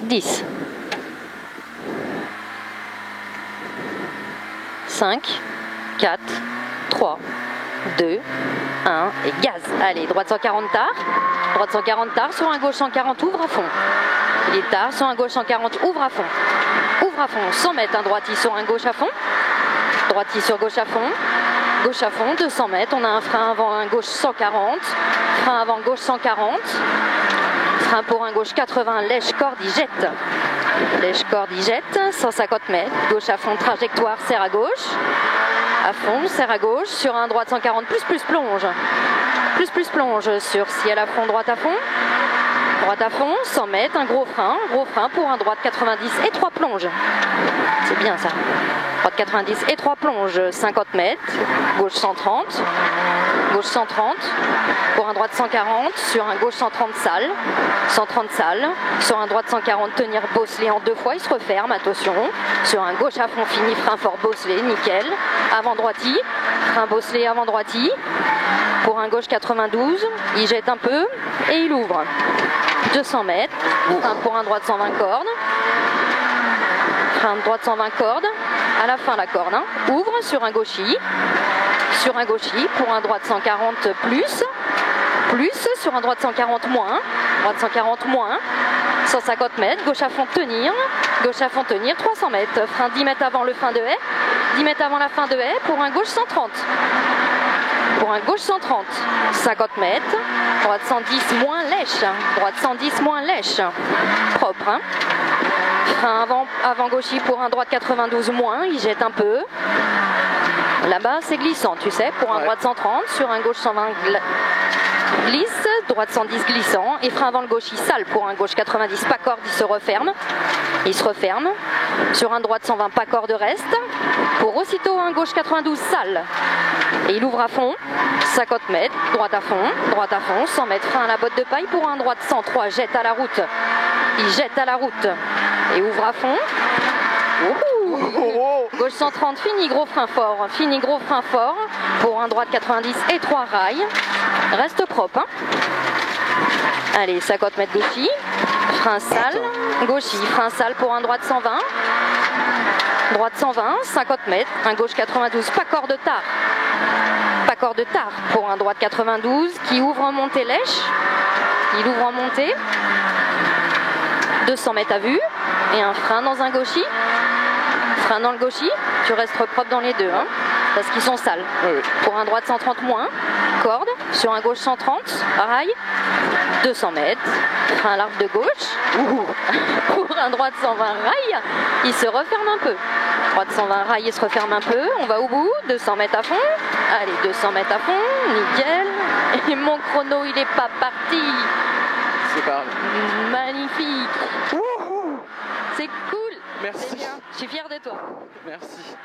10. 5, 4, 3, 2, 1 et gaz. Allez, droite 140 tard. Droite 140 tard, sur un gauche 140, ouvre à fond. Il est tard, sur un gauche 140, ouvre à fond. Ouvre à fond, 100 mètres, un droiti sur un gauche à fond. Droiti sur gauche à fond. Gauche à fond, 200 mètres. On a un frein avant un gauche 140. Frein avant gauche 140. Frein pour un gauche 80, lèche corde, il jette. Lèche corde, il jette, 150 mètres. Gauche à fond, trajectoire, serre à gauche. À fond, serre à gauche. Sur un droite 140, plus plonge. Plus plonge sur ciel à fond, droite à fond. Droite à fond, 100 mètres, un gros frein pour un droite 90 et 3 plonges. C'est bien ça. Droite 90 et 3 plonges, 50 mètres. Gauche 130. Gauche 130. Pour un droite 140, sur un gauche 130 sale. 130 sale. Sur un droite 140, tenir bosselé en 2 fois, il se referme, attention. Sur un gauche à fond fini, frein fort bosselé, nickel. Avant droiti, frein bosselé avant droiti. Pour un gauche 92, il jette un peu et il ouvre. 200 mètres, frein pour un droite 120 cordes. Frein de droite 120 cordes. À la fin la corde, hein. Ouvre sur un gauchis. Sur un gauchis pour un droite 140 plus. Plus sur un droite 140 moins. Droite 140 moins. 150 mètres, gauche à fond tenir. Gauche à fond tenir, 300 mètres. Frein 10 mètres avant le fin de haie. 10 mètres avant la fin de haie pour un gauche 130. Pour un gauche 130, 50 mètres, droite 110 moins lèche, droite 110 moins lèche, propre, hein. Frein avant gauchis pour un droite 92 moins, il jette un peu. Là-bas c'est glissant, tu sais, pour un droite 130, sur un gauche 120 glisse, droite 110 glissant, et frein avant le gauchis sale pour un gauche 90, pas corde, il se referme. Il se referme. Sur un droite 120, pas corde reste. Pour aussitôt un gauche 92 sale. Et il ouvre à fond, 50 mètres, droite à fond, 100 mètres, frein à la botte de paille pour un droite 103, jette à la route. Il jette à la route et ouvre à fond. Gauche 130, fini gros frein fort pour un droite 90 et 3 rails. Reste propre, hein. Allez, 50 mètres gauchis, frein sale, gauchis, frein sale pour un droite 120. Droite 120, 50 mètres, un gauche 92, pas corde tard. Pas corde tard pour un droite 92 qui ouvre en montée lèche. Il ouvre en montée. 200 mètres à vue. Et un frein dans un gauchis. Frein dans le gauchis. Tu restes propre dans les deux, hein, parce qu'ils sont sales. Oui. Pour un droite 130 moins. Corde. Sur un gauche 130. Rail. 200 mètres. Frein à l'arc de gauche. Pour un droite 120 rail. Il se referme un peu. Droite 120 rail, il se referme un peu. On va au bout. 200 mètres à fond. Allez, 200 mètres à fond. Nickel. Et mon chrono, il est pas parti. C'est pas magnifique. C'est cool. Merci. C'est bien. Je suis fière de toi. Merci.